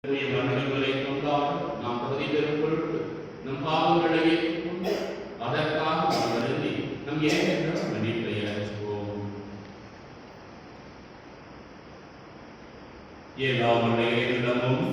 மனிதர்களை கொண்டாட நாம் பகுதி பெறும் பொருட்டு நம் பாவங்களை ஏற்றுக்கொண்டு அதற்காக நாம் எழுதி நம் ஏற்ற மன்னிப்பை அழைப்போம். ஏழாம் இடமும்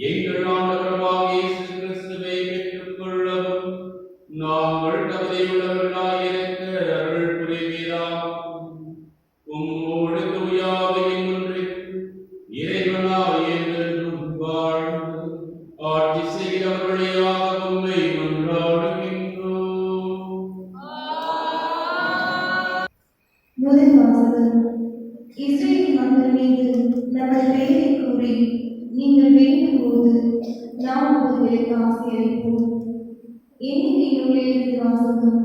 எங்கள் ஆண்டவராகிய இயேசு கிறிஸ்துவை பெற்றுக்கொள் வழியாக உம்மை மன்றாடுகின்றோம். முதல் வாசகம். இஸ்ரேல் மக்கள் மீது நமது பெயரை கூறி நீங்கள் வேண்டும் போது நாம் அவர்களுக்கு ஆசி அளிப்போம். எண்ணிக்கை நூலிலிருந்து வாசகம்.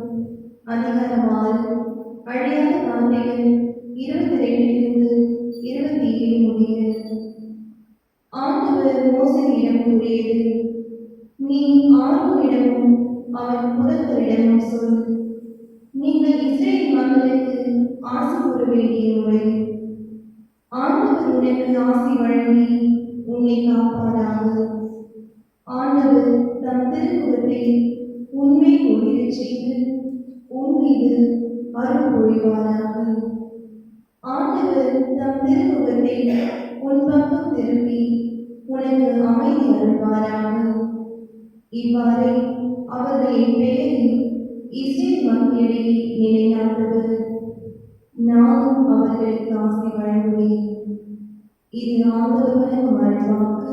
அதிகாரம் 6. அழியாத வார்த்தைகள் 22 27 முடிய. ஆண்டவர் மோசேயிடம் கூறியது, நீ ஆரோனிடமும் அவன் புதல்வரிடமும் சொல், நீங்கள் இஸ்ரேல் மக்களுக்கு ஆசி கூற வேண்டிய முறை. ஆண்டவர் உனக்கு ஆசி வழங்கி உன்னை காப்பாராக. ஆண்டவர் தம் திருமுகத்தை உன்னை ஒளிரச் செய்து உன் மீது அருள் பொழிவாராக. ஆண்டவர் தம் திருமுகத்தை உன் பக்கம் திருப்பி உனக்கு அமைதி அருள்வாராக. இவ்வாறே அவர்களின் பெயரை இஸ்ரேல் மக்களிடையே நிலைநாட்டுவர். நானும் அவர்களுக்கு ஆசி வழங்குவேன். இது ஆண்டவர் வழங்கும் அருள்வாக்கு.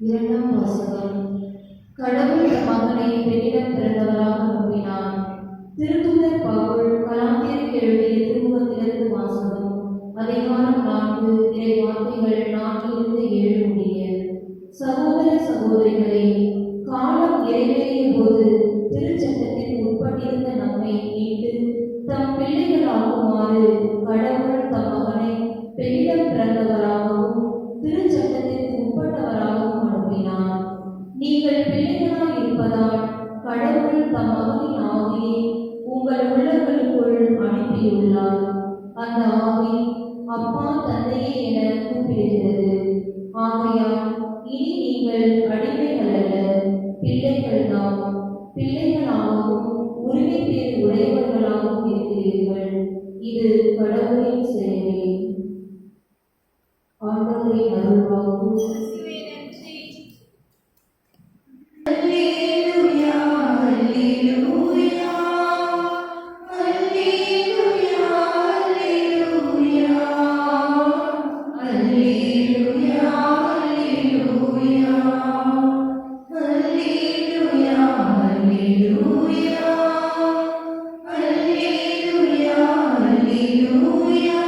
இரண்டாம் வாசகம். கடவுள் தம் மகனை பெண்ணிடம் பிறந்தவராக நம்பினார். திருத்தூதர் பவுல் கலாத்தியருக்கு எழுதிய திருமுகத்திலிருந்து வாசகம். அதிகாரம் 4 இறை வார்த்தைகள் 4-7 முடிய. சகோதர சகோதரிகளே, காலம் நிறைவேறிய போது திருச்சட்டத்திற்கு உட்பட்டிருந்த நம்மை மீட்டு தம் பிள்ளைகளாகுமாறு கடவுள் தம் மகனை பெண்ணிடம் பிறந்தவராகவும் திருச்சட்டத்திற்கு உட்பட்டவராகவும் அனுப்பினார். நீங்கள் பிள்ளைகளாய் இருப்பதால் கடவுள் தம் மகனின் ஆவியை உங்கள் உள்ளங்களுக்குள் அனுப்பியுள்ளார். அந்த ஆவி அப்பா தந்தையே என கூப்பிடுகிறது. ஆகையால் இனி நீங்கள் அடிமைகள் அல்ல, பிள்ளைகள்தான். பிள்ளைகளாகவும் உரிமை பேர் உடையவர்களாகவும் இருக்கிறீர்கள். இது கடவுளின் செயலே. ஆண்டவரின் அருள்வாக்கு. அல்லேலூயா, அல்லேலூயா, அல்லேலூயா, அல்லேலூயா, அல்லேலூயா, அல்லேலூயா, அல்லேலூயா, அல்லேலூயா, அல்லேலூயா, அல்லேலூயா,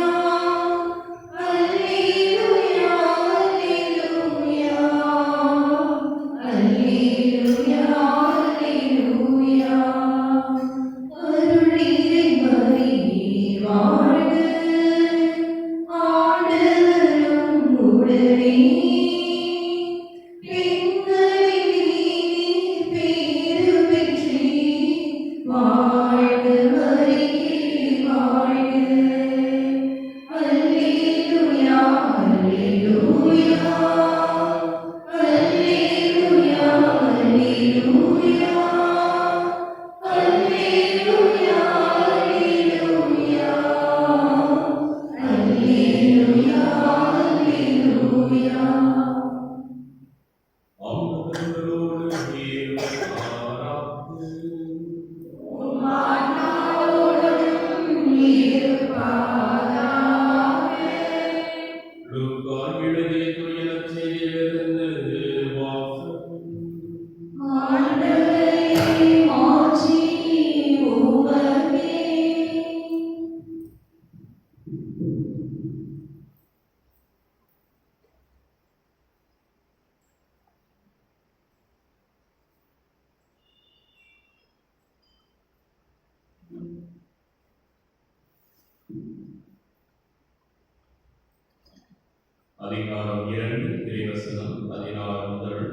அதிகாரம் 2 இறைவசனம் 16 முதல்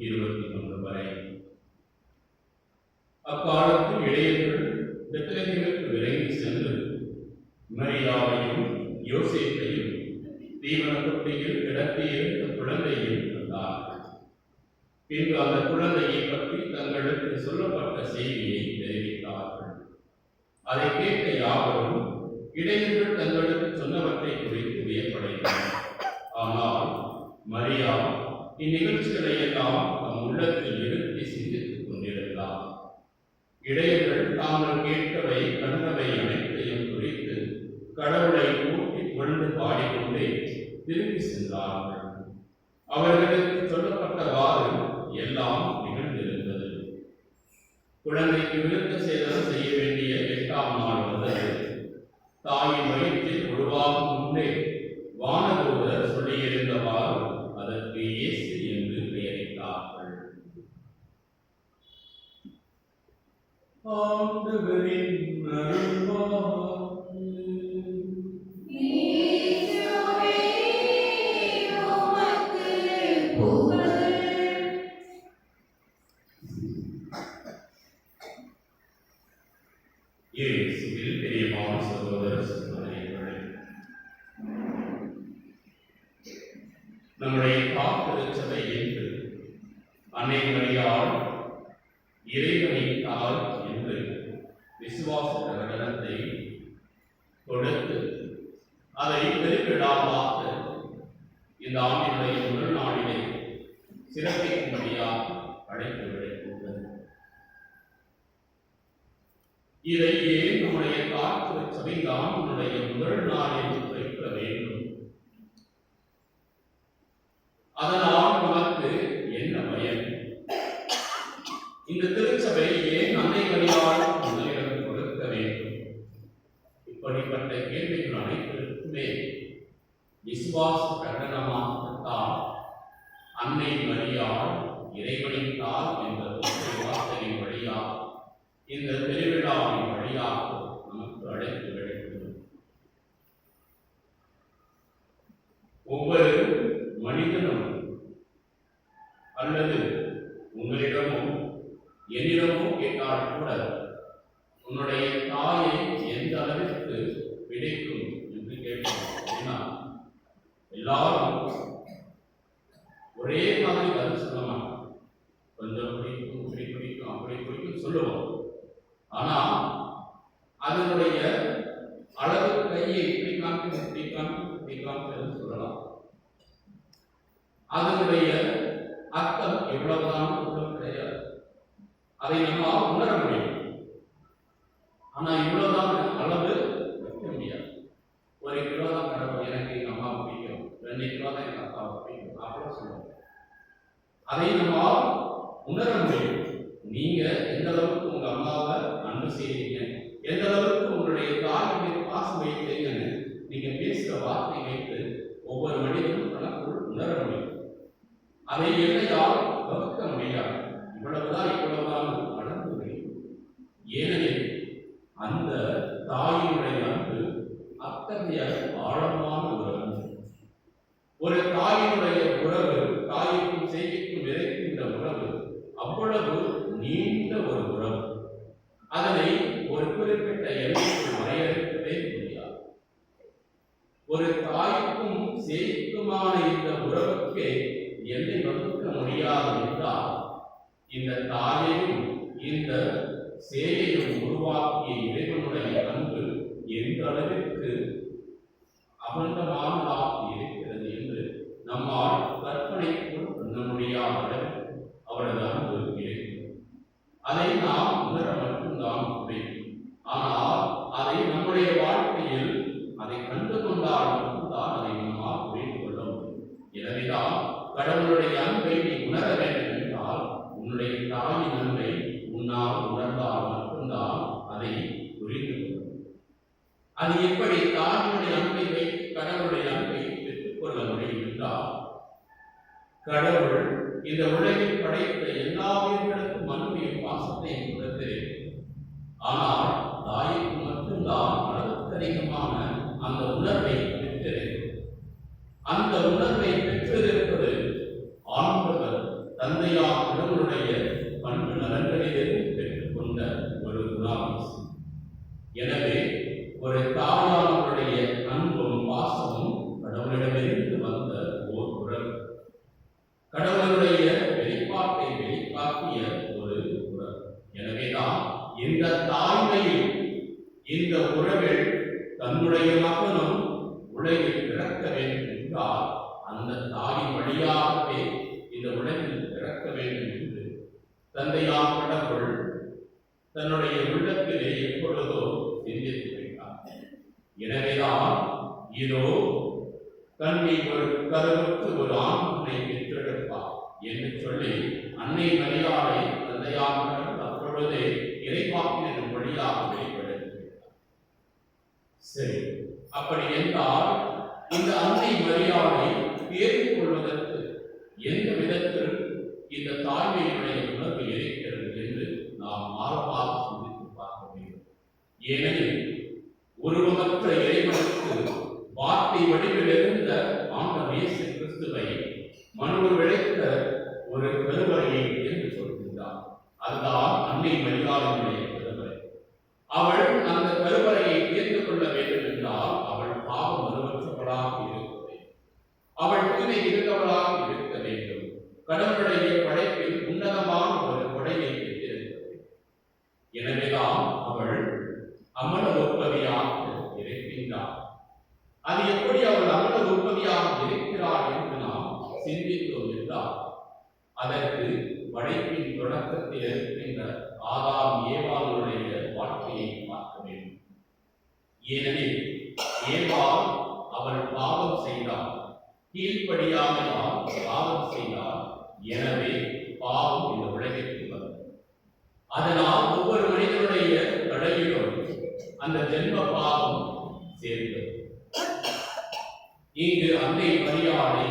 21 வரை. அக்காலத்தில் இளையர்கள் பெத்லகேமுக்கு விரைந்து சென்று மரியாவையும் யோசேப்பையும் தீவன தொட்டியில் கிடத்தியிருந்த குழந்தையையும் கண்டார்கள். பின்பு அந்த குழந்தையை பற்றி தங்களுக்கு சொல்லப்பட்ட செய்தியை தெரிவித்தார்கள். அதை கேட்ட யாவரும் இளைஞர்கள் தங்களுக்கு சொன்னவற்றை குறித்து வியப்படைந்தனர். ஆனால் மரியா இந்நிகழ்ச்சிகளை எல்லாம் தம் உள்ளத்தில் இருத்தி சிந்தித்துக் கொண்டிருந்தார். இளையர்கள் தாங்கள் கேட்டவை கண்டவை அனைத்தையும் குறித்து கடவுளை கூட்டி கொண்டு பாடிக்கொண்டே திரும்பி சென்றார்கள். அவர்களுக்கு சொல்லப்பட்டவாறு எல்லாம் நிகழ்ந்திருந்தது. குழந்தைக்கு விருத்த சேதனம் செய்ய வேண்டிய 8ஆம் நாள் வந்தது. தாயின் வயிற்றில் உருவாகும் முன்னே வானதூதர் சொல்லியிருந்தவாறு அதற்கு இயேசு என்று பெயரிட்டார்கள். ஆண்டவரின் அருள்வாக்கு. இயேசுவில் பிரியமான சகோதர சகோதரிகளே, நம்முடைய காத்திருச்சபை என்று அன்னை மரியாள் இறைவனின் தாய் என்று விசுவாச பிரகடனத்தை கொடுத்து அதை பெருவிழாவாக இந்த ஆண்டினுடைய முதல் நாளிலே சிறப்பிக்கும்படியாக அழைத்து விடக்கூடாது. இதை ஏன் நம்முடைய காத்திருச்சபை தான் நம்முடைய முதல் நாளில் வைக்க வேண்டும்? அதனால் நமக்கு என்ன பயன்? இந்த திருச்சபை ஏன் அன்னை மரியாள் முதலிடம் கொடுக்க வேண்டும்? இப்படிப்பட்ட கேள்விகள் அனைத்திற்குமே விசுவாச பிரகடனமாகத்தான் அன்னை மரியாள் இறைவனின் தாய் என்ற வார்த்தையின் வழியாக இந்த திருவிழாவின் வழியாக நமக்கு அழைத்து விடுகிறது. மனிதனும் அல்லது உங்களிடமோ என்னிடமோ கேட்டால் கூட உன்னுடைய தாயை எந்த அளவிற்கு பிடிக்கும் என்று கேட்கிறோம். அப்படின்னா எல்லாரும் ஒரே மாதிரி பதில் சொல்ல மாட்டோம். கொஞ்சம் பிடிக்கும், இப்படி பிடிக்கும், அப்படி பிடிக்கும் சொல்லுவோம். ஆனா அதனுடைய அளவு கையை இப்படி காமிக்கும், இப்படி காமிக்கும், இப்படி காமிக்கும் சொல்லலாம். அதனுடைய அர்த்தம் எவ்வளவுதான் கிடையாது. அதை நம்ம உணர முடியும். ஆனா இவ்வளவுதான் அளவு வைக்க முடியாது. 1 கிலோ தான் கடவுள் எனக்கு எங்க அம்மா பிடிக்கும், 2 கிலோ தான் எங்க அப்பாவை பிடிக்கும் அப்படி சொல்லுவோம். அதை நம்ம உணர முடியும். நீங்க எந்த அளவுக்கு உங்க அம்மாவை அன்பு செய்றீங்க, எந்த அளவுக்கு உங்களுடைய தாய் பாசம் வைக்கிறீங்கன்னு நீங்க பேசுற வார்த்தை வைத்து ஒவ்வொரு மனிதனும் தனக்குள் உணர முடியும். அதை எல்லையால் வகுக்க முடியாது. இவ்வளவுதான் வளர்ந்து முடியும். ஏனெனில் அந்த தாயினுடைய அன்பு அத்தகைய ஆழமான உறவு. ஒரு தாயினுடைய உறவு, தாய்க்கும் செய்திக்கும் விரைக்கின்ற உறவு அவ்வளவு நீண்ட ஒரு உறவு. அதனை ஒரு குறிப்பிட்ட எல்லைக்குள் வரையறுக்கவே முடியாது. ஒரு தாய்க்கும் செய்திக்குமான இந்த உறவுக்கே எல்லை வகுக்க முடியாது என்றால் இந்த தாயையும் இந்த சேயையும் உருவாக்கிய இறைவனுடைய அன்பு எந்த அளவிற்கு அபந்தமானதாக இருக்கிறது என்று நம்மால் கற்பனைக்குள் பண்ண முடியாத அளவிற்கு அவரது அன்பு இருக்கிறது. அதை நாம் உணர மட்டும்தான் முடியும். ஆனால் அதை நம்முடைய வாழ்க்கையில் அதை கண்டு கொண்டால் மட்டும்தான் அதை நம்மால் புரிந்து கொள்ள முடியும். எனவேதான் கடவுளுடைய அன்பை நீ உணர வேண்டும் என்றால் உன்னுடைய தாயின் அன்பை உன்னால் உணர்ந்தால் மட்டும்தான் அதை புரிந்து கொள்ளும். அது எப்படி தாயினுடைய அன்பை வைத்து கடவுளுடைய அன்பை பெற்றுக்கொள்ள முடியும் என்றால், கடவுள் இந்த உலகில் படைத்த எல்லா உயிர்களுக்கும் அன்பையும் பாசத்தையும் கொடுக்கிறேன். ஆனால் தாய்க்கு மட்டும்தான் அளவுக்கு அதிகமான அந்த உணர்வை பெற்றிருக்கிறது. அந்த உணர்வை பெற்றிருப்பது ஆண்டவர் தந்தையார் கடவுளுடைய பண்பு நலன்களிலிருந்து பெற்றுக்கொண்ட ஒரு குணாதிசயம். எனவே ஒரு தாயாருடைய அன்பும் பாசமும் கடவுளிடமிருந்து வந்த ஓர் உறவு, கடவுளுடைய வெளிப்பாட்டை வெளிக்காட்டிய ஒரு உறவு. எனவேதான் இந்த தாய்மையில் இந்த உறவில் தன்னுடைய மகனும் உலகில் பிறக்க வேண்டும் என்றால் அந்த தாயின் வழியாகவே இந்த உலகில் பிறக்க வேண்டும் என்று தந்தையார் கடவுள் தன்னுடைய உள்ளத்திலே எப்பொழுதோ சிந்தித்து வைத்தார். எனவேதான் இதோ கண்ணி ஒரு கருவுக்கு ஒரு ஆண்மகனை பெற்றெடுப்பார் என்று சொல்லி அன்னை மரியாதை தந்தையார் கடவுள் அப்பொழுதே இறைவாக்கின் வழியாக வெளிப்படுத்தினார். சரி, அப்படி என்றால் இந்த அன்னை மரியாதை தேர்வு கொள்வதற்கு எந்த விதத்தில் இந்த தாய்மையினுடைய உணர்வு இருக்கிறது என்று நாம் ஆழமாக சிந்தித்து பார்க்க வேண்டும். ஏனெனில் உருவமற்ற இறைவனுக்கு வார்த்தை வடிவில் இருந்த ஆண்டவர் இயேசு கிறிஸ்துவை மனு விளைத்த ஒரு கருவறையை என்று சொல்கின்றார். அதுதான் அன்னை மரியாதையுடைய கருவறை. அவள் அந்த கருவறையை தேர்ந்து கொள்ள வேண்டும் என்றால் அவள் பாவம் மறுவற்றவளாக இருக்க வேண்டும். அவள் தூய்மை இருந்தவளாக இருக்க வேண்டும். கடவுளுடைய படைப்பில் உன்னதமான ஒரு கொடையை பெற்றிருக்க வேண்டும். எனவேதான் அவள் அமல உற்பவியாக இருக்கின்றார். அது எப்படி அவள் அமல உற்பவியாக இருக்கிறாள் என்று நாம் சிந்தித்தோம் என்றால் அதற்கு படைப்பின் தொடக்கத்தில் இருக்கின்ற ஆதாம் ஏவாளுடைய வாழ்க்கையை பார்க்க வேண்டும். ஏனெனில் ஏவாள் அவள் பாவம் செய்தாள், கீழ்ப்படியாமையால் பாவம் செய்தாள். எனவே பாவம் இந்த உலகிற்கு வந்தது. அதனால் ஒவ்வொரு மனிதனுடைய கடலிலும் அந்த ஜென்ம பாவம் சேர்ந்தது. இங்கு அன்னை மரியாதை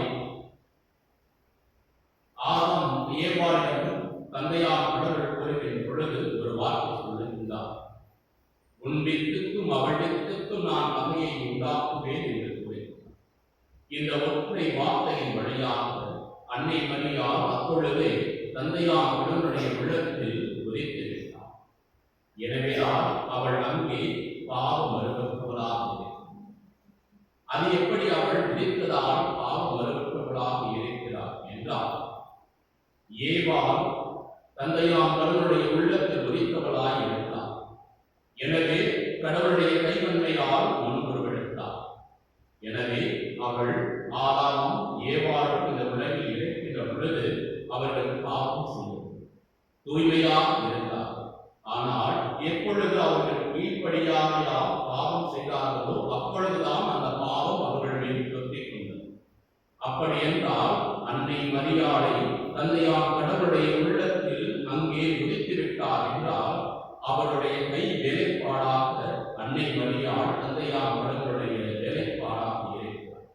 ஆதாம் ஏவாளிடம் தந்தையார் கடவுள் கூறுகின்ற பொழுது ஒரு வார்த்தை சொல்லுகின்றார். உன் வித்துக்கும் அவள் வித்துக்கும் நான் மகையை உண்டாக்குவேன் என்று கூறுகிறார். இந்த ஒற்றை வார்த்தையின் வழியாக அன்னை மரியா அப்பொழுதே தந்தையாம் கடவுளுடைய உள்ளத்தில் உதித்து விட்டார். எனவேதான் அவள் அங்கே பாவ மறுபவளாக இருக்கிறார். அது எப்படி அவள் உதித்ததால் பாவ மறுபவளாக இருக்கிறார் என்றால், ஏவாள் தந்தையாம் கடவுளுடைய உள்ளத்தில் உதித்தவளாய் இருந்தார். எனவே கடவுளுடைய கைவன்மையால் முன்குருவெடுத்தார். எனவே அவள் ஆதாமும் ஏவாளும் இந்த உலகில் இருக்கின்ற பொழுது அவர்கள் பாவம் செய்யும் தூய்மையாக இருந்தார். ஆனால் எப்பொழுது அவர்கள் கீழ்ப்படியாக பாவம் செய்தார்களோ அப்பொழுதுதான் அந்த பாவம் அவர்கள் மீது தொத்திக் கொண்டது. அப்படி என்றால் அன்னை மரியாதை தந்தையாம் கடவுளுடைய உள்ளத்தில் அங்கே உதித்துவிட்டார் என்றால் அவருடைய கை வேலைப்பாடாக அன்னை மரியாள் தந்தையாம் கடவுளுடைய வேலைப்பாடாக இருக்கிறார்.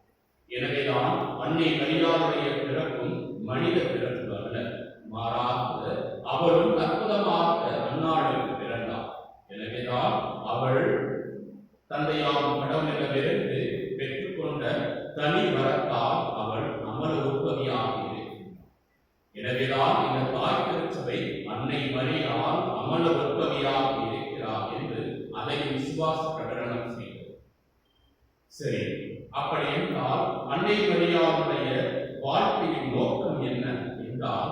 எனவேதான் அன்னை மரியாளுடைய பிறப்பும் மனித பிறப்பு அல்ல, மாறாக அவளும் அற்புதமாக அன்னாளுக்கு பிறந்தார். எனவேதான் அவள் தந்தையாம் கடவுளிடமிருந்து பெற்றுக்கொண்ட தனி வரத்தால் அவள் அமல உற்பத்தியாக இருக்கிறார். எனவேதான் இந்த தாய் திருச்சபை அன்னை மரியாள் அமல உற்பத்தியாக இருக்கிறார் என்று அதை விசுவாச பிரகடனம் செய்தது. சரி, அப்படி என்றால் அன்னை மரியாளுடைய வாழ்க்கையின் நோக்கம் என்ன என்றால்,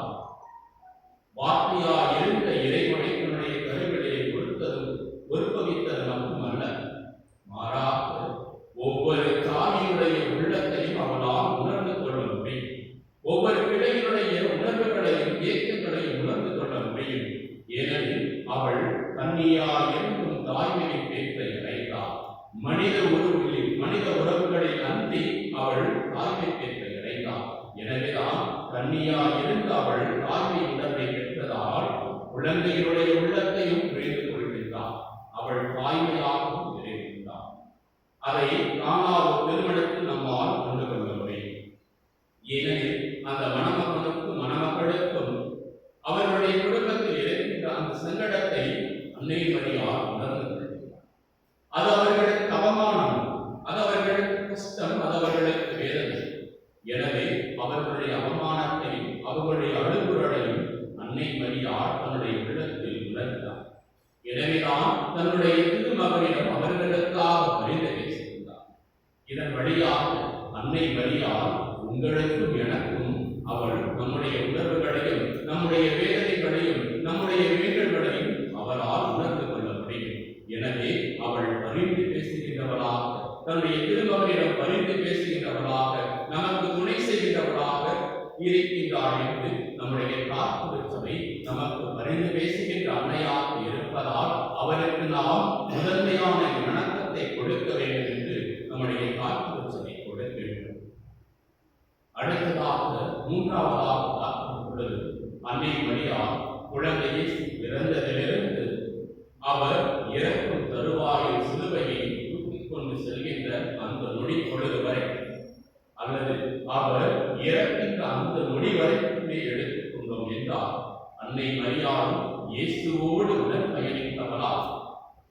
வார்த்தையா இருந்த இறைவனைகளுடைய கருவிலே உற்பவித்தது மட்டுமல்ல, மாறாக ஒவ்வொரு தாயினுடைய உள்ளத்தையும் அவளால் உணர்ந்து கொள்ள முடியும். ஒவ்வொரு பிள்ளையினுடைய உணர்வுகளையும் இயக்கங்களையும் உணர்ந்து கொள்ள முடியும். ஏனெனில் அவள் கன்னியா இருக்கும் தாய்மையை பேற்றை அடைந்தாள். மனித உறவுகளை அன்றி அவள் தாய்மை பேற்றை அடைந்தாள். எனவேதான் கன்னியா இருந்து அவள் தாய்மை உணர்வை பெற்றதால் குழந்தைகளுடைய உள்ளத்தையும் புரிந்து கொள்கின்றாள். அவள் தாய்மையாகவும் இருக்கின்றாள். அதை காணாத திருமணத்தில் நம்மால் கொண்டு கொள்ள முடியும். ஏனெனில் அந்த மணமகனுக்கும் மணமகளுக்கும் அவர்களுடைய குடும்பத்தில் இருக்கின்ற அந்த சங்கடத்தை அன்னை மரியாள் உணர்ந்து கொள்கிறார். அது அவர்களுக்கு அவமானம், அது அவர்களுக்கு கஷ்டம், அது அவர்களுக்கு வேதனை. எனவே அவர்களுடைய அவமானத்தையும் அவர்களுடைய அழுகுறலையும் அன்னை மரியாள் தன்னுடைய உள்ளத்தில் உணர்ந்தார். எனவேதான் தன்னுடைய திருமகனிடம் அவர்களுக்காக பரிந்து பேசுகின்றார். இதன் வழியாக அன்னை மரியாள் உங்களுக்கும் எனக்கும் அவள் நம்முடைய உணர்வுகளையும் நம்முடைய வேதனைகளையும் நம்முடைய வேண்டல்களையும் அவளால் உணர்ந்து கொள்ள முடியும். எனவே அவள் பரிந்து பேசுகின்றவளாக, தன்னுடைய திருமகனிடம் பரிந்து பேசுகின்றவளாக, நமக்கு துணை செய்கின்றவளாக இருக்கின்றாள் என்று நம்முடைய காற்புரை நமக்கு பரிந்து பேசுகின்ற அன்னையாக இருப்பதால் அவருக்கு நாம் முதன்மையான வணக்கத்தை கொடுக்க வேண்டும் என்று நம்முடைய காற்புரை கொடுக்க வேண்டும். அடுத்ததாக மூன்றாவதாக பார்க்கும் பொழுது அன்னை மரியாள் குழந்தையை பிறந்ததிலிருந்து அவர் இறக்கும் தருவாயில் சிலுவையை தூக்கிக் கொண்டு செல்கின்ற அந்த நொடி பொழுது வரை, அல்லது அவர் இறக்கின்ற அந்த நொடி வரைக்குமே எடுத்துக் கொண்டோம் என்றால் அன்னை மரியாள் இயேசுவோடு உடன் பயணித்தவளால்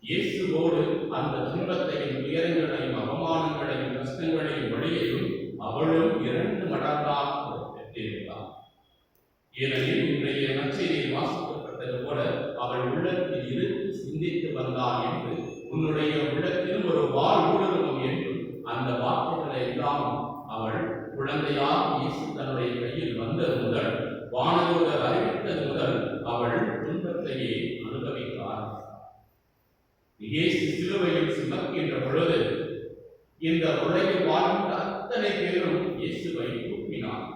இயேசுவோடு அந்த துன்பத்தையும் துயரங்களையும் அவமானங்களையும் கஷ்டங்களையும் வழியையும் அவளும் 2 மடங்காக பெற்றிருந்தாள். ஏனெனில் இன்றைய நற்செய்தியில் வாசிக்கப்பட்டது போல அவள் உள்ளத்தில் இருந்து சிந்தித்து வந்தாள் என்று, உன்னுடைய உள்ளத்திலும் ஒரு வாள் ஊடுருவும் என்றும் அந்த வார்த்தைகளை எல்லாம் அவள் குழந்தையாக இயேசு தன்னுடைய கையில் வந்தது முதல், வானதூதர் அறிவித்தது முதல் அவள் துன்பத்தையே அனுபவிக்க ஆரம்பித்தார். இயேசு சிலுவையில் சுமக்கின்ற பொழுது இந்த உலகில் வாழ்ந்த அத்தனை பேரும் இயேசுவை தூக்கினார்.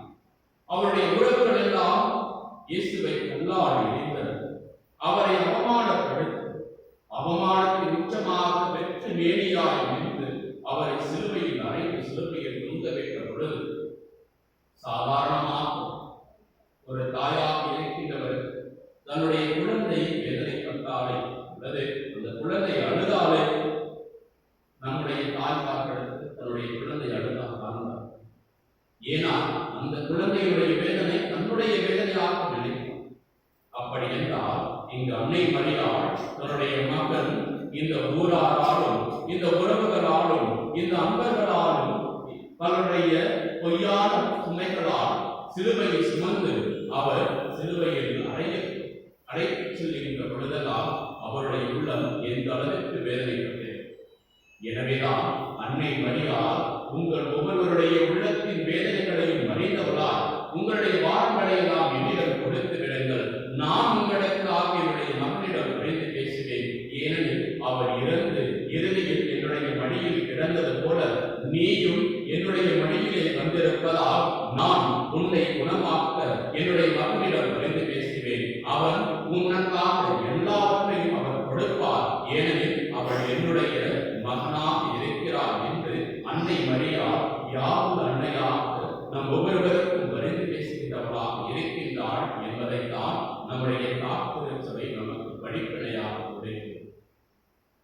அவருடைய உறவுகள் எல்லாம் இயேசுவை கல்லால் எறிந்தனர். அவரை அவமானப்படுத்தி அவமானத்தின் உச்சமாக வெற்றி மேனியாய் நின்று அவரை சிலுவையில் அறைந்து சிலுவையில் தொங்க வைத்த பொழுது, சாதாரணமாக ஒரு தாயாக இருக்கின்றவர் தன்னுடைய குழந்தை வேதனைப்பட்டாலே அல்லது அந்த குழந்தை அழுதாலே, நம்முடைய தாய் பார்க்கிறது தன்னுடைய குழந்தை அழுதாக வாழ்ந்தார். ஏன்னா அந்த குழந்தையுடைய வேதனை தன்னுடைய வேதனையாக நினைக்கும். அப்படி என்றால் இங்கு அன்னை மரியாள் தன்னுடைய மகன் இந்த ஊராராலும் இந்த உறவுகளாலும் இந்த அன்பர்களாலும் தன்னுடைய பொய்யான சுமைகளால் சிலுவையை சுமந்து அவர் சிலுவையில் அடைத்துச் செல்கின்ற பொழுதெல்லாம் அவருடைய உள்ளம் எந்த அளவிற்கு வேதனைப்பட்டது. எனவேதான் அன்னை மரியாள் உங்கள் ஒவ்வொருவருடைய உள்ளத்தின் வேதனைகளையும் அறிந்தவளால் உங்களுடைய வாரங்களை எல்லாம் என்னிடம் கொடுத்து விடுங்கள், நான் உங்களுக்காக என்னுடைய மகனிடம் குறைந்து பேசுவேன். ஏனெனில் அவர் இறந்து இறுதியில் என்னுடைய மடியில் கிடந்தது போல நீயும் என்னுடைய மடியிலே வந்திருப்பதால் நான் உன்னை குணமாக்க என்னுடைய மகனிடம் குறைந்து பேசுவேன். அவன் உனக்காக எல்லாவற்றையும் அவர் கொடுப்பார், ஏனெனில் அவள் என்னுடைய மகனாக இருக்கிறார் என்று அன்னை மரியாள் யாவும் அன்னையாக நம் ஒவ்வொருவருக்கும் வரைந்து பேசுகின்றவளாக இருக்கின்றாள் என்பதைத்தான் நம்முடைய காப்புரை நமக்கு படிப்பினையாக உடைக்கிறது.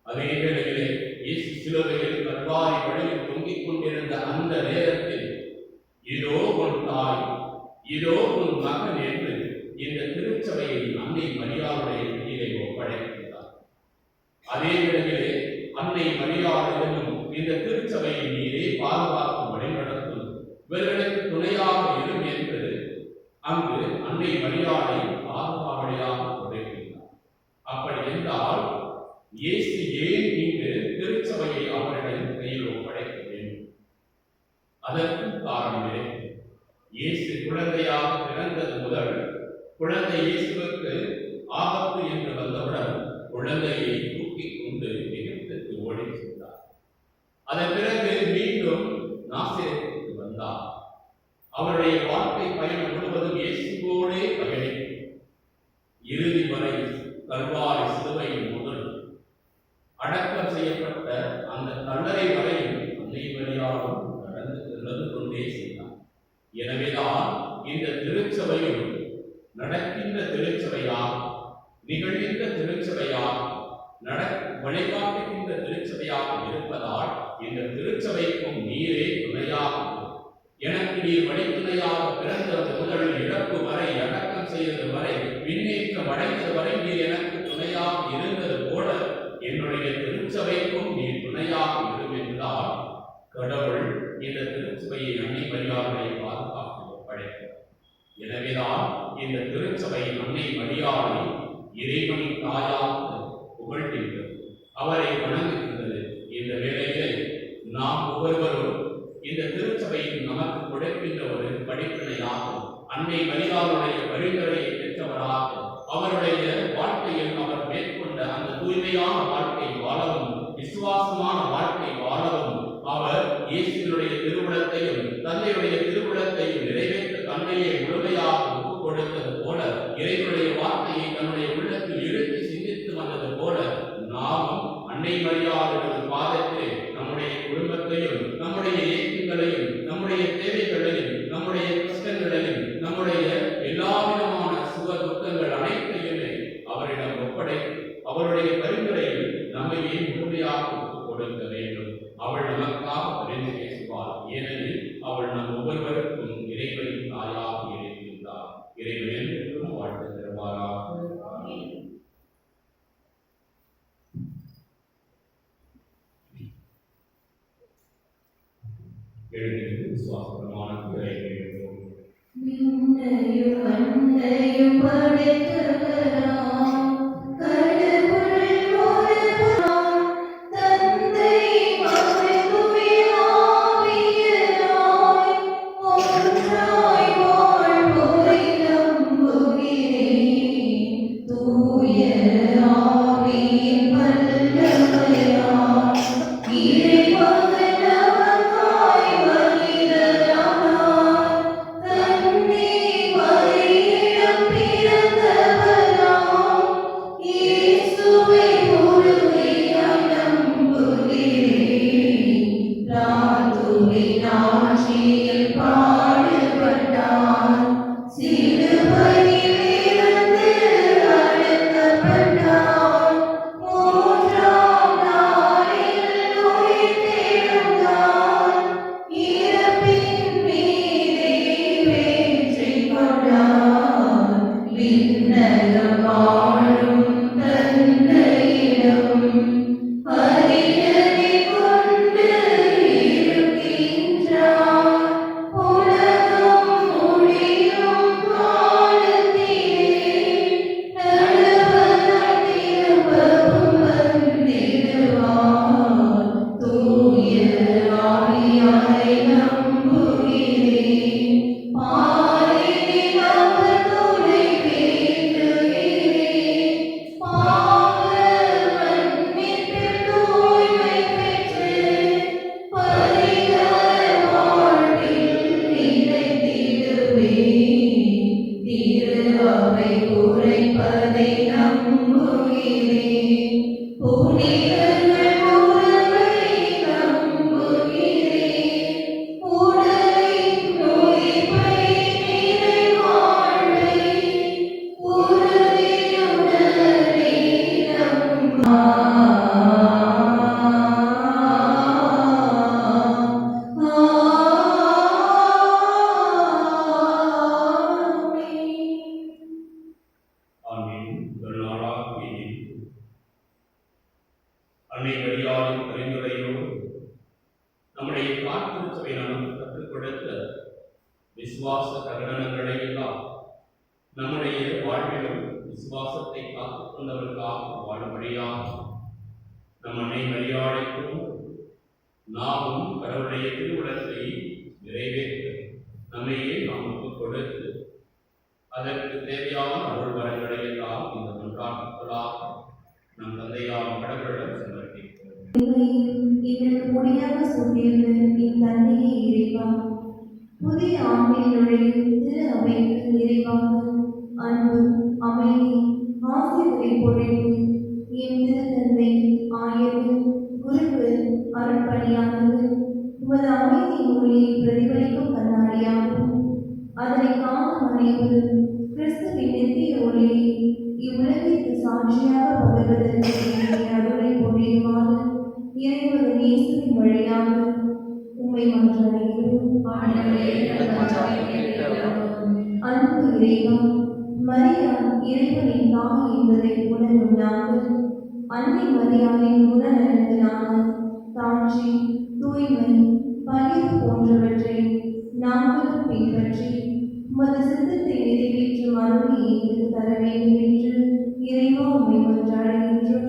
அதே வேளையிலே இயேசு சிலுவையில் கல்வாரி வழியில் தொங்கிக் கொண்டிருந்த அந்த நேரத்தில் இதோ உன் தாய், இதோ உன் மகன் என்று இந்த திருச்சபையை அன்னை மரியாளுடைய கையிலே ஒப்படைக்கின்றார். அதே வேளையிலே அன்னை மரியாளிடமும் இந்த திருச்சபையை நீரே பாதுகாத்து வழிநடத்தும், இவர்களுக்கு துணையாக இரும் என்று அங்கு அன்னை மரியாளை பாதுகாவலியாக உரைக்கின்றார். அப்படி என்றால் இயேசு ஏன் இங்கு திருச்சபையை அவர்களின் கையில் ஒப்படைக்க வேண்டும்? அதற்கு காரணம் இருக்கிறது. இயேசு குழந்தையாக பிறந்தது முதல் குழந்தை இயேசுவுக்கு ஆபத்து என்று வந்தவுடன் குழந்தையை தூக்கிக் கொண்டு எகிப்துக்கு ஓடி சென்றார். அதன் பிறகு மீண்டும் நாசரேத்துக்கு வந்தார். அவருடைய வாழ்க்கை பயணம் முழுவதும் இயேசுவோடே பயணிக்கும். இறுதி வரை கல்வாரி சிலுவையின் முதல் அடக்கம் செய்யப்பட்ட அந்த கல்லறை வரையும் அன்னை மரியாளும் நடந்து கொண்டே சென்றார். எனவேதான் இந்த திருச்சபையும் நடக்கின்ற திருச்சபையாக, நிகழ்கின்ற திருச்சபையாக, வழிகாட்டுகின்ற திருச்சபையாக இருப்பதால் இந்த திருச்சபைக்கும் நீரே துணையாக, எனக்கு நீர் வழித்துணையாக பிறந்தது முதல் இறப்பு வரை, அடக்கம் செய்தது வரை, விண்ணேற்றம் அடைந்தது வரை நீர் எனக்கு துணையாக இருந்தது போல என்னுடைய திருச்சபைக்கும் நீர் துணையாக இரும் என்றால் கடவுள் இந்த திருச்சபையை அன்னை மரியாளை பாதுகாப்பு ஒப்படைக்கிறார். எனவேதான் இந்த திருச்சபை அன்னை மரியாளை இறைவனின் தாயாக புகழ்கின்றது, அவரை வணங்குகின்றது. இந்த வேளையில் நாம் ஒவ்வொருவரும் இந்த திருச்சபையில் நமக்கு கொடுக்கின்ற ஒரு படிப்பினையாகும். அன்னை மரியாளுடைய பரிந்துரையை பெற்றவராக அவருடைய வாழ்க்கையில் அவர் மேற்கொண்ட அந்த தூய்மையான வாழ்க்கை வாழவும், விசுவாசமான வாழ்க்கை வாழவும் அவர் இயேசுவினுடைய திருவுளத்தையும் தந்தையுடைய திருவுளத்தையும் நிறைவேற்ற தன்னையை முழுமையாக ஒப்புக் கொடுத்தது போல, இறைவனுடைய வார்த்தையை தன்னுடைய உள்ளத்தில் எடுத்து சிந்தித்து வந்தது போல நாமும் அன்னை மரியாளுடைய பாதத்தில் நம்முடைய குடும்பத்தையும், நம்முடைய இயக்கங்களையும், நம்முடைய தேவைகளையும், நம்முடைய கஷ்டங்களையும், நம்முடைய எல்லா விதமான சுக துக்கங்கள் அனைத்தையுமே அவரிடம் ஒப்படைத்து அவருடைய பரிந்துரையில் நம்மையே முழுமையாக ஒப்புக் கொடுக்க வேண்டும். அவள் நமக்காக பரிந்து பேசுவாள், ஏனெனில் அவள் நம் ஒவ்வொருவருக்கும் இறைவனின் தாயாக இருக்கின்றார். இறைவன் என்றும் வாழ்த்து தருவாராக. எழுதிய விசுவாச பிரமாணத்தை மின்னையும் மண்ணையும் படைத்தவராம் கடவுள் ஒருவராம், தந்தை மகன் தூய ஆவியராய் ஒன்றாய் வாழ்வோரை நம்புகிறேன். தூய ஆவியின் வல்லமையால் இறைமகன் நமக்காய் மனிதரானார். கன்னி மரியிடம் பிறந்தவர் அதை நம்புகிறேன். புனிதர்கள் உறவை நம்புகிறேன். உடலின் உயிர்ப்பை நிறைவாழ்வை உறுதியுடனே ஆமீன். முதல் நாளாகிய அன்னை மரியாவின் பரிந்துரையோடு நம்முடைய காத்திருச்சபை நமக்கு கற்றுக் கொடுத்த விசுவாச பிரகடனங்களை எல்லாம் நம்முடைய வாழ்விலும் விசுவாசத்தை காத்துக் கொண்டவர்களாக வாழும்படியாக நம் அன்னை மரியாதைக்கும் நாமும் கடவுளுடைய திருவுளத்தை நிறைவேற்ற நம்மையே நமக்கு கொடுத்து அதற்கு தேவையான அருள் வரங்களை எல்லாம் இந்த மன்றாட்டுகளாக நம் தந்தையார் கடவுளிடம் சமர்ப்பிக்கிறோம். இதற்கு முடியாத சூழ்நிலை என் தந்தையே இறைவா, புதிய ஆண்டில் நுழையும் திரு அவைக்கு நிறைவாக அன்பு, அமைதி, ஆசிரியரை பொழிவு என் திருத்தந்தை, ஆயரு, குருக்கள், அருட்பணியாளர்கள் உமது அமைதியின் ஒளியை பிரதிபலிக்கும் கண்ணாடியாகும். அதனை காணும் அனைவரும் கிறிஸ்துவின் நித்திய ஒளியை இவ்வுலகிற்கு சாட்சியாக பகிர்வதற்கு வேண்டிய அருளை பொழியுமாறு இறைவன் இயேசுவின் வழியாக உம்மை மன்றாடுகிறோம். அன்பு இறைவா, மரியா இறைவனின் தாய் என்பதை உணரும் நாங்கள் அன்னை மரியாவின் குணநலன்களான தாழ்ச்சி, தூய்மை, பகிர்வு போன்றவற்றை நாங்களும் பின்பற்றி உமது சித்தத்தை நிறைவேற்றும் அருளை எங்களுக்கு தர வேண்டும் என்று இறைவா உம்மை மன்றாடுகின்றோம்.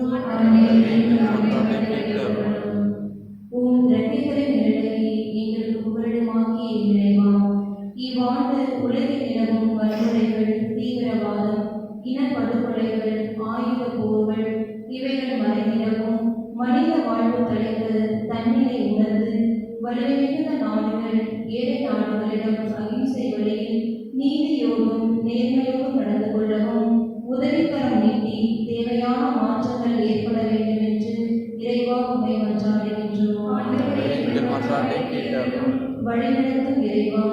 உம் இரட்டைகளின் நிழலை எங்களுக்கு புகலிடமாக்கிய இறைவா, இவ்வாண்டு உலகில் நிலவும் வன்முறைகள், தீவிரவாதம், இனப்படுகொலைகள், ஆயுத போர்கள் இவைகள் மறைந்திடவும் மனித வாழ்வு தலைப்பு தன்னிலை உணர்ந்து வலிமைமிகுந்த நாடுகள் ஏழை நாடுகளிடம் அகிம்சை வழியில் நீதியோடும் நேர்மையோடும் நடந்து கொள்ளவும் உதவிக்கரம் நீட்டி தேவையான மாற்றங்கள் ஏற்பட வேண்டும் என்று இறைவா உம்மை மன்றாடுகின்றோம். வழிநடத்தும் இறைவா,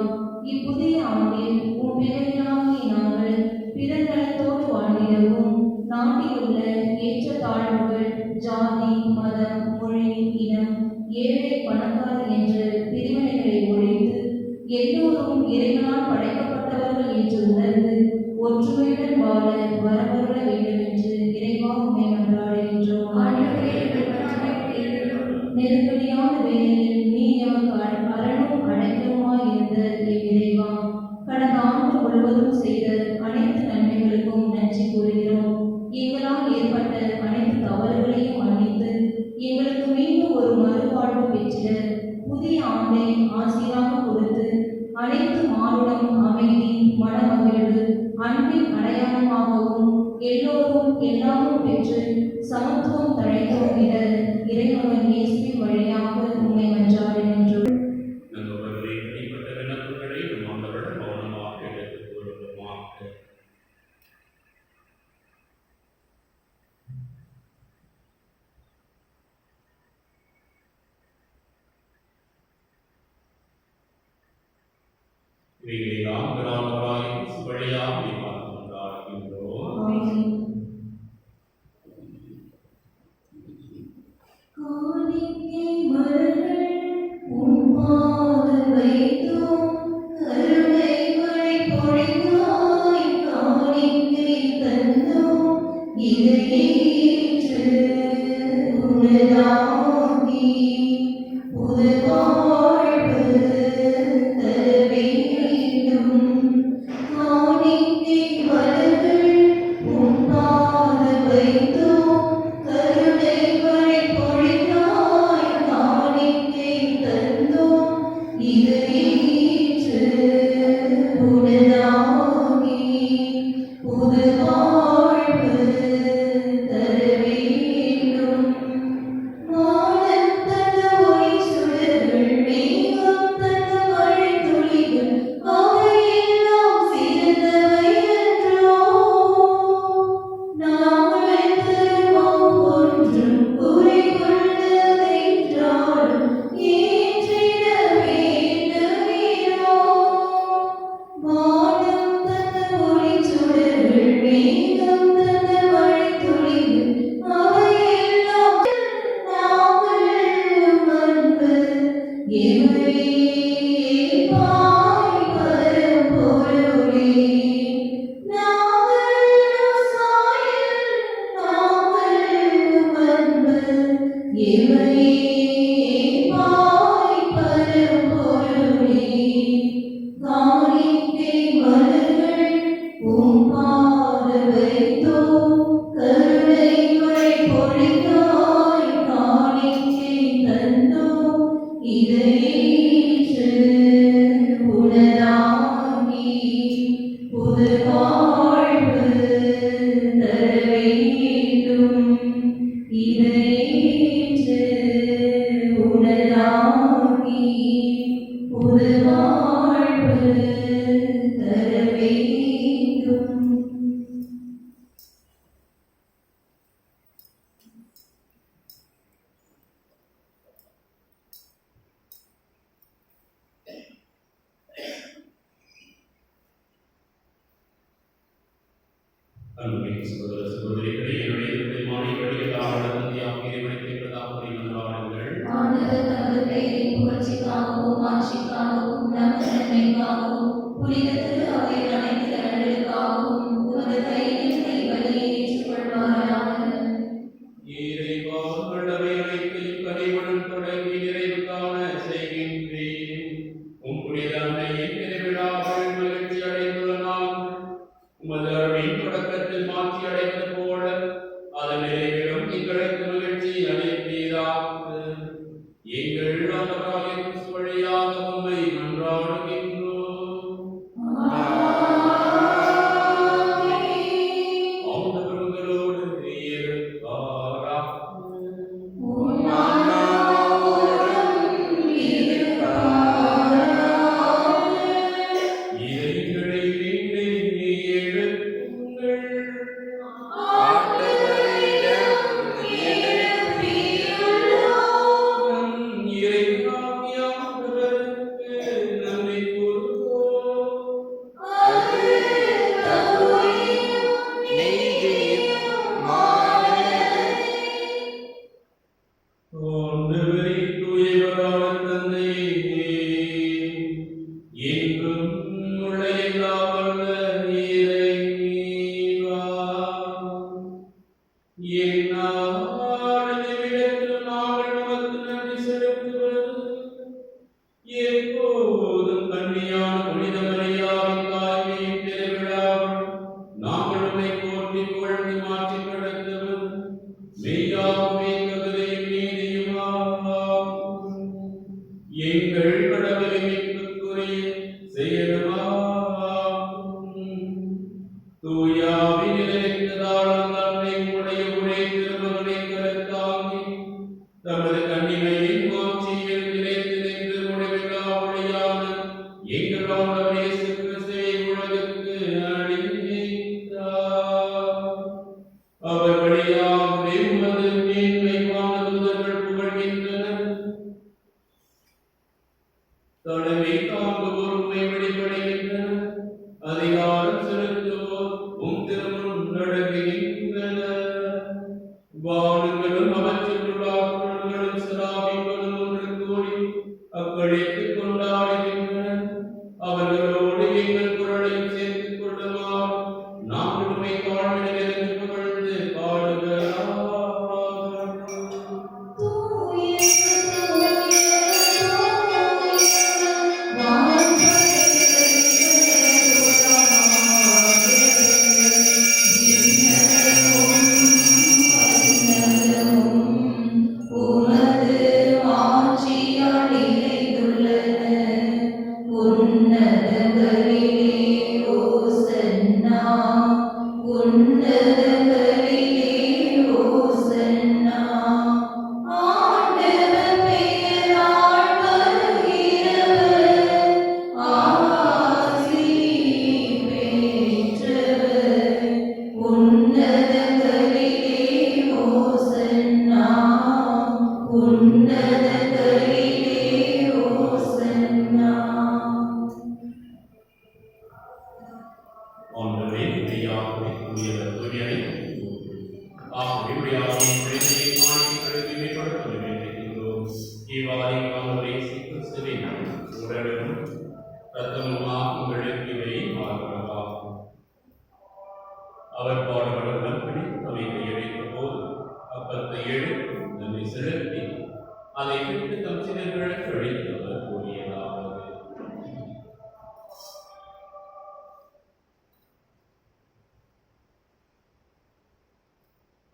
இப்புதிய ஆண்டில் உம் பிள்ளைகளாகிய நாங்கள் பிறந்தளத்தோடு வாழ்ந்திடவும் நாட்டில் உள்ள ஏற்றத்தாழ்வுகள், ஜாதி, மதம், மொழி, இனம், ஏழை, பணக்காரர் என்ற பிரிவினைகளை ஒழித்து எல்லோரும் இறைவனால் படைக்கப்பட்டவர்கள் என்று உணர்ந்து ஒற்றுமையுடன் வாழ வரவருள வேண்டும் என்று இறைவா உம்மை மன்றாடுகின்றோம். நெருக்கடியான வேளையில் நீ எமக்கு அரணும் அடைக்கலுமாய் இருந்த இறைவா, கடந்த ஆண்டு முழுவதும் செய்த அனைத்து நன்மைகளுக்கும் நன்றி கூறுகிறோம். எங்களால் ஏற்பட்ட அனைத்து தவறுகளையும் மன்னித்து எங்களுக்கு மீண்டும் ஒரு மறுவாழ்வு பெற்றிட புதிய ஆண்டை ஆசீராக கொடுத்து அனைத்து மானுடம் அமைதி, மனமகிழ்வு, அன்பின் அடையாளமாகவும் எல்லோரும் எல்லாமும் பெற்று சமத்துவம் தழைத்தோங்கிட இறைவன் இயேசுவின் வழியாக உம்மை மன்றாடுகின்றோம். நல்லவர்களை தனிப்பட்ட விண்ணப்பங்களை நம் ஆண்டவரிடம் கவனமாக எடுத்துக் கொள்வோமாக. இவைகளெல்லாம் பிராமணராய் இயேசு வழியாக பார்த்து கொண்டாடுகின்றோம். காணிக்கை மலர்கள் உன் பாதம் வைத்தோம். கருணை மழை பொழிந்தாய், காணிக்கை தந்தோம். இதை ஏற்று உனதாகி புது வாழ்வு தர வேண்டும். காணிக்கை மேகம் தந்த மழைத்துளிகள் அவையெல்லாம் நாவலும் அன்பு எவையே பாய் பரம்பொருளே. நாவலும் சாயல் நாவலும் அன்பு எவையே பாய் பரம்பொருளே. காணிக்கை மலர்கள் உம் பாத வைத்தோம் கருணை மழை பொழிந்தாய் காணிக்கை தந்தோம் இதையேற்று உனதாகி புது வாழ்வு தர வேண்டும். இதையேற்று உனதாகி புது வாழ்வு தர வேண்டும். அன்புமிக்க சகோதர சகோதரிகளே, என்னுடைய திருமணமானவர்களே, எல்லாருடைய தந்தையாகிய இறைவனுக்கு பிரதாபத்தை மன்றாடுங்கள். ஆண்டவர் தமது பெயரின் புகழ்ச்சிக்காகவும் மாட்சிக்காகவும் நமது நன்மைக்காகவும் புனித திரு அவையின் அனைத்து நலன்களுக்காகவும் உமது கையிலிருந்து இவ்வழியை ஏற்றுக்கொள்வாராக. இறைவா, வல்லமை அனைத்தையும் கனிவுடன் தொடங்கி நிறைவு காண செய்கின்றேன். உம் புனித அன்னையின் திருவிழாவில் மகிழ்ச்சி அடைந்துள்ள நாங்கள் உமது அருளின் தொடக்கத்தில் மாற்றி அடைவது போல அதன் நிறைவிலும் எங்களுக்கு மகிழ்ச்சி அளிப்பீராக. எங்கள் ஆண்டவராகிய கிறிஸ்து வழியாக உம்மை மன்றாடுகின்றோம். ஆண்டவர் உங்களோடு இருப்பாராக. இதயங்களை நீங்களே எழுப்புங்கள். நம் இறைவனாகிய ஆண்டவருக்கு நன்றி கூறுவோம். ஆண்டவரே, தூயவரான தந்தையே, என்றும் உள்ள எல்லாம் வல்ல இறைவா, எந்நாளிலும் எவ்விடத்திலும் நாங்கள் உமக்கு நன்றி செலுத்துவது எப்போதும் கன்னியான புனித மரியாவின் தாய்மையின் திருவிழாவில் நாங்கள் உம்மை போற்றி புகழ்ந்து மாற்றி நடத்துவது மெய்யாகவே தகுதியும் நீதியுமாகும். எங்கள் கடவுளை மீட்புக்குரிய செயலுமாகும். தூயாவின் நிலைத்ததால் தன்னை உடைய ஒரே திருமகனை கருத்தாங்கி தமது கன்னிமையின் மாட்சியில் நிலைத்து நின்று முடிவில்லா ஒளியான எங்கள் ஆண்டவர் இயேசு கிறிஸ்துவை உலகுக்கு அளித்தார். அவர் வழியாகவே உமது மேன்மையான தூதர்கள் புகழ்கின்றனர். தலைமை தாங்குவோர் உம்மை வழிபடுகின்றனர். அதிகாரம் செலுத்துவோர் உம் திருமுன் நடக்குகின்றனர். வானங்களும் அவற்றில் உள்ள ஆற்றல்களும் சராபிகளும் ஒன்று கூடி அக்களித்துக் கொண்டாடுகின்றனர். அவர்களோடு எங்கள் குரலையும் சேர்த்துக் கொள்ளுமாறு நாங்கள் உம்மை தாழ்மையில் இருந்து புகழ்ந்து பாடுகிறோம். வானம் படைத்த ஆண்டவரே மெய்யாகவே தூயவர் தூயனை ஆகவே உடையாவின் விளைநிலை காணிக்கைகளுக்கு மேம்படுத்த வேண்டுகின்றோம். இவ்வாறு ஆண்டவரே கிறிஸ்துவின் உடலும் இரத்தமுமாக உங்களுக்கு இவை மாறுபடவாகும். அவர் பாடுபடுடன் பிடித்தவை கையளித்த போது அப்பத்தை எடுத்து நன்றி செலுத்தி அதை விட்டு தம் சிலர்களுக்கு அளித்தவர் கூறியதாவது: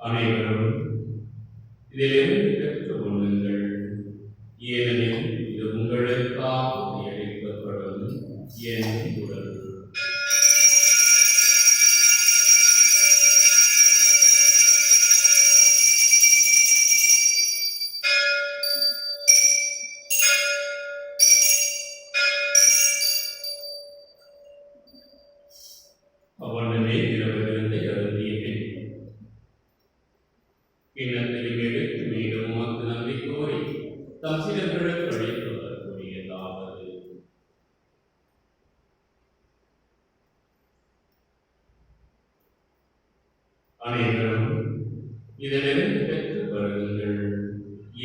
அனைவரும் இதிலிருந்து பெற்று கொள்ளுங்கள், ஏனெனில் இது உங்களுக்காக அளிக்கப்படும் என் உடல். அவ்வளவே இரவு விருந்தை அருந்திய பின் கிண்ணத்தையும் எடுத்து மீண்டும் உமக்கு நன்றி கூறி தம் சீடர்களுக்கு அளித்தவர் கூறியதாவது: அனைவரும் இதிலிருந்து பெற்று வருங்கள்,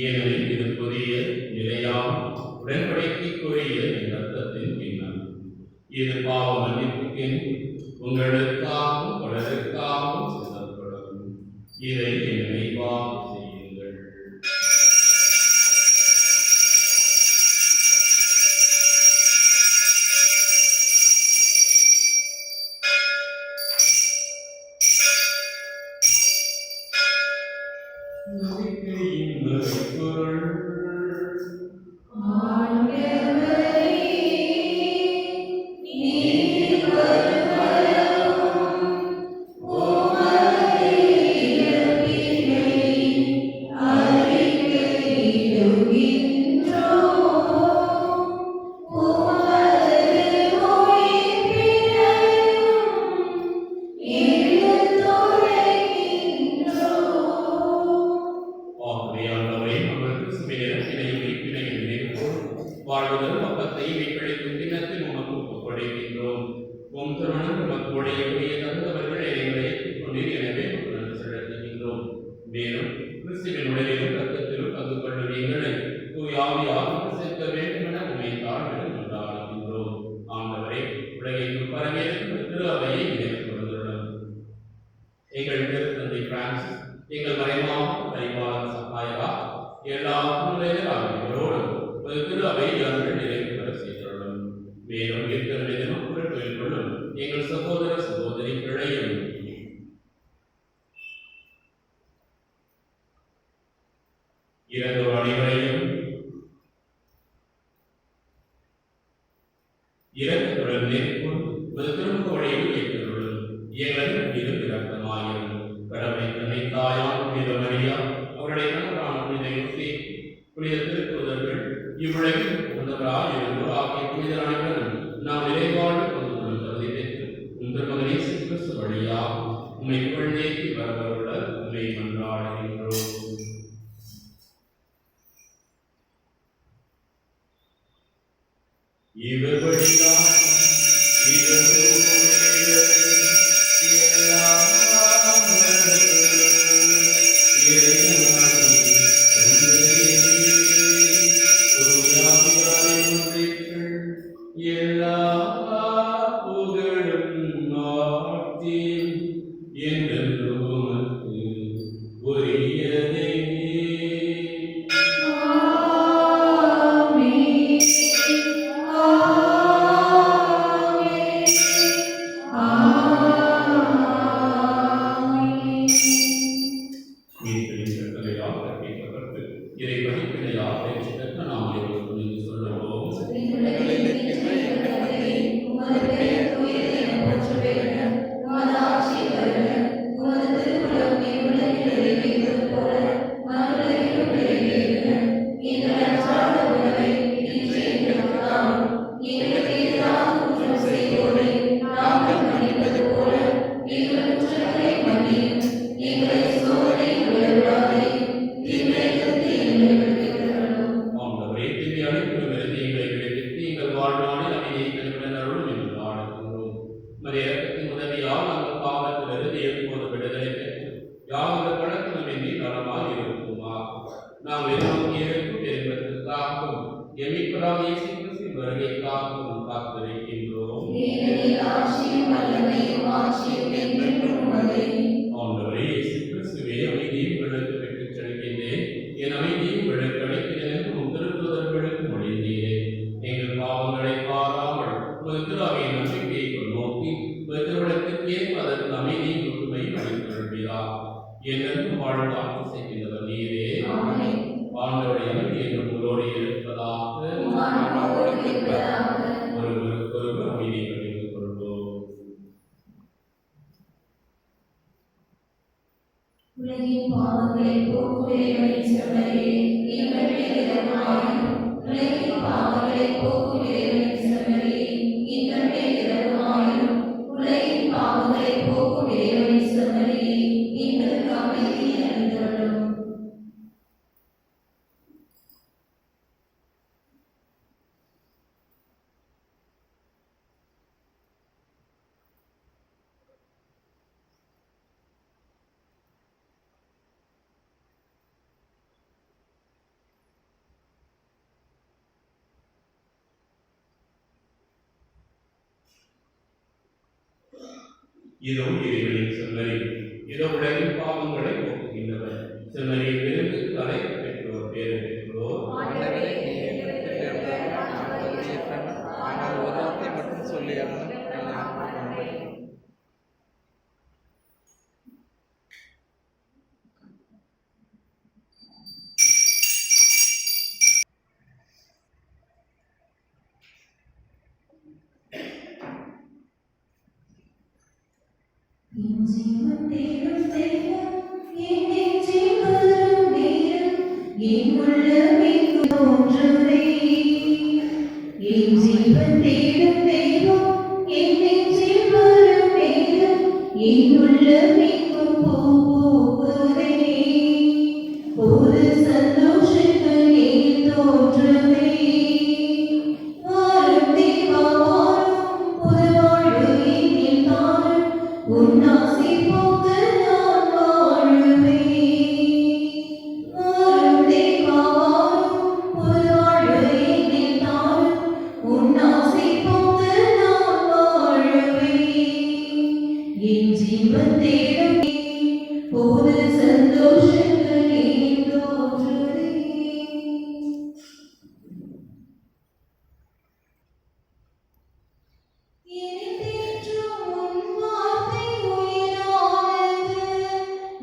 ஏனெனில் இது புதிய நிலையான உடன்படிக்கைக்குரிய என் இரத்தத்தின் கிண்ணம். இது பாவ மன்னிப்புக்கென்று உங்களுக்காகவும் பலருக்காகவும் சிந்தப்படும். இதை என் நினைவாக செய்யுங்கள். நம்பிக்கையின் மறைபொருள் வாழ்வுதல் அப்பத்தை வைப்பளிக்கும் தினத்தில் உமக்கு ஒப்படைக்கின்றோம். உம் திருமணம் நமக்குடைய தகுந்தவர்கள் எங்களை கொண்டீர், எனவே நன்றி செலுத்துகின்றோம். மேலும் கிறிஸ்துவின் உடலிலும் இரத்தத்திலும் பங்கு கொள்ளும் எங்களை தூயாவியாக சேர்க்க வேண்டும் என உண்மை தாழ்வில் கொண்டாடுகின்றோம். ஆண்டவரை உலகிற்கு பரவேற்கும் திரு அவையை நினைவு கொள்கிறோம். எங்கள் திருத்தந்தை பிரான்சிஸ், எங்கள் மறைமாவட்ட பரிபாலன சகாயரா, எல்லா ஆகியோரோடும் திரு அவை நிறைவு பெற செய்துள்ளோம். மேலும் தினம் கொள்ளும் எங்கள் சகோதர சகோதரிகளையும் இறந்த அனைவரையும் இறக்கத்துடன் மேற்கொண்டு திரும்ப வழியில் ஏற்றுள்ளோம். எங்களின் மீது இரக்கமாயிரும். கடமை தன்னை தாயார் புனித மரியா, அவருடைய கணவரான புனித யோசேப்பு, புனித திருத்தூதர்கள், இவ்வுலகில் உன்னதராய் இருந்து ஆகிய புனிதர் அனைவரும் நாம் நிறைவாழ்வு கொண்டு கொள்ளும் தகுதி பெற்று உங்கள் மகன் இயேசு கிறிஸ்து வழியாக உம்மை குழந்தைக்கு வரவருள்ள உண்மை மன்றாடுகின்றோம். இவர் வழியாக உமது பெயர் தூயது என போற்ற வேண்டும். உமது இறக்கத்தின் உதவியால் நாங்கள் பாவத்திலிருந்து எப்போது விடுதலை பெற்று யாவது பழக்கமின்றி நலமாய் இருக்குமா. நாம் எதிர்நோக்கி இருக்கும் பெருமத்திற்காகவும் எமிப்பராக இயேசு கிறிஸ்துவின் வருகைக்காகவும் காத்திருக்கின்றோம். ஆண்டவரே இயேசு கிறிஸ்துவே, அமைதியும் விளக்கு பெற்றுச் செல்கின்றேன், என் அமைதியும் விளக்கு அளிக்கிறேன் என்று முன்திருத்துவதற்கு மொழிந்தீரே. எங்கள் பாவங்களை பாராமல் திருவாவின் நம்பிக்கையை நோக்கி திருவிழத்திற்கு ஏற்ப அதற்கு அமைதியும் ஒற்றுமையும் அளித்துள்ளார். என்னென்றும் வாழ்ந்தாக்கு செய்கின்றவர் நீரே. ஆண்டவருடைய அமைதி என்று உங்களோடு இருப்பதாக. ஒருவருக்கொருவர் அமைதியை பகிர்ந்து கொள்வோம். உலகின் பாவங்களை போக்கும் இறைவனின் செம்மறியே, எங்கள் மேல் இரக்கமாயிரும். உலகின் பாவங்களை போக்கும் இறைவனின் செம்மறியே, எங்கள் மேல் இரக்கமாயிரும். உலகின் பாவங்களை போக்கும் இறைவனின் செம்மறியே, எங்களுக்கு அமைதியை அளித்தருளும். இதோ இறைவனின் செம்மறி, இதோ உலகின் பாவங்களை போக்குகின்றவர். செம்மறியின் விருந்துக்கு அழைப்பு பெற்றோர் பேரு பெற்றோர். ஆனால் ஒரு வார்த்தை மட்டும் சொல்லி என் ஜீவன் தேடும் தெய்வம், என் நெஞ்சில் வரும் நேரம், என் உள்ளமே தோன்றுதே. என் ஜீவன் தேடும் தெய்வம், என் நெஞ்சில் வரும் நேரம், என் உள்ளமே போகுதே. ஒரு சந்தோஷங்கள் ஏன் தோன்றுதே. வாரும் தேவா வாரும், புது வாழ்வு என்னில் தாரும். உன்னாசி போக நான் வாழுவேன். வாரும் தேவா வாரும், புது வாழ்வு என்னில் தாரும். உன்னாசி போக நான் வாழுவேன். என் ஜீவன் தேடும் போது சந்தோஷங்கள் ஏன் தோன்றுதே.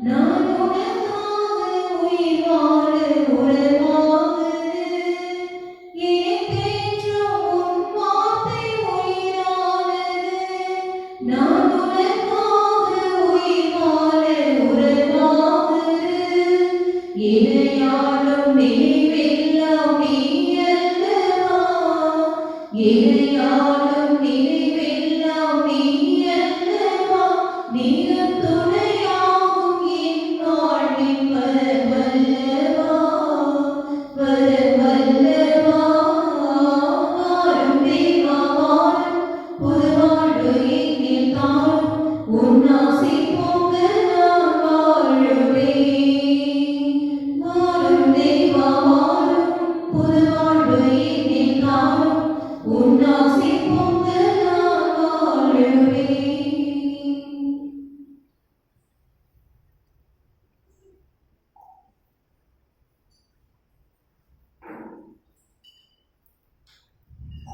நான் உனக்காக உயிர் வாழ உறவாகுது. எனக்கேற்றும் உன் வார்த்தை உயிரானது. நான் உனக்காக உயிர் வாழ உறவாகுது. இணையாலும் நினைவெல்லாம் நீ அல்லவா. இணையாலும் நினைவெல்லாம் நீ அல்லவா. நீரும் துணையாகும் என் வாழ்வின் வரவல்லவா. வரவல்லவா. வாரும் தேவா வாரும், புது வாழ்வு என்னில் தாரும். உன்னாசி போக நான் வாழுவேன். வாரும் தேவா வாரும், புது வாழ்வு என்னில் தாரும். உன்னாசி போக நான் வாழுவேன்.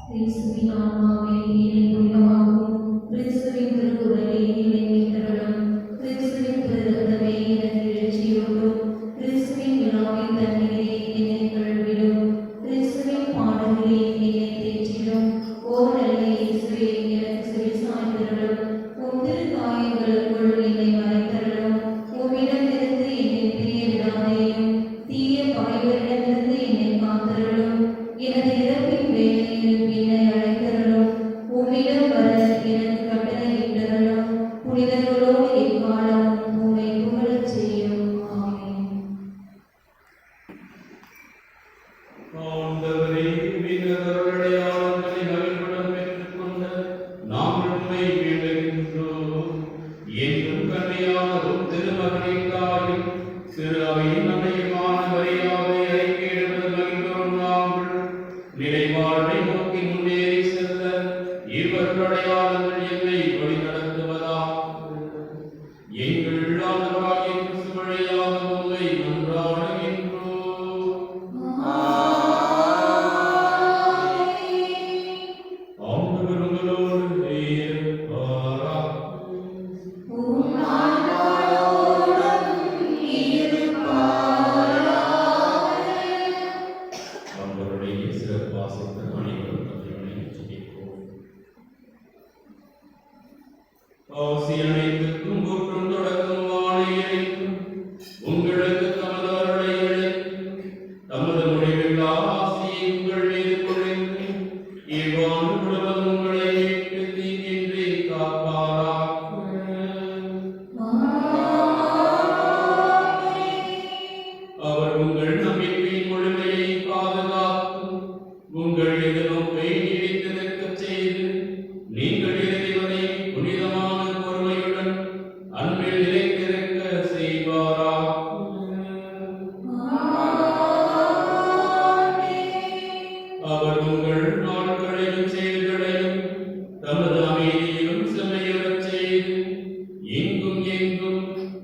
கிறிஸ்துவின் ஆன்மாவே என்னை புனிதமாக்கும். கிறிஸ்துவின் திருக்குறளே என்னை மீட்டருளும். கிறிஸ்துவின் திருரத்தமே எனக்கு எழுச்சியூட்டும். கிறிஸ்துவின் விழாவின் தண்ணீரே என்னை கழுவிடும். கிறிஸ்துவின் பாடங்களே என்னை தேற்றிடும். ஓ நல்ல இயேசுவே, எனக்கு செவிசாய்த்தருளும். உம் திருக்காயங்களுக்குள் என்னை மறைத்தருளும். உம்மிடமிருந்து என்னை பிரிய விடாதேயும். தீய பகைவரிடமிருந்து என்னை காத்தருளும். எனது இறப்பின் வேளையில் என்னை ஆசி அனைத்துக்கும் ஊற்றும் தொடக்கமான இறைவன் உங்களுக்கு தமது அருளை அளித்து தமது முடிவில்லா ஆசியை உங்கள் மீது பொழிந்து இவ்வாண்டு முழுவதும் உங்களை மீட்டு தீங்கின்றி காப்பாராக. அவர் உங்கள் நம்பிக்கையின் முழுமையை பாதுகாத்து உங்கள் எதிர்நோக்கை நீடித்திருக்கச் செய்து நீங்கள் இறைவனை புனிதமான பொறுமையுடன் அன்பில் நிலைத்திருக்க செய்வாராக. அவர் உங்கள் நாட்களையும் செயல்களையும் தமது அமைதியிலும் செம்மையுறச் செய்து எங்கும் எங்கும்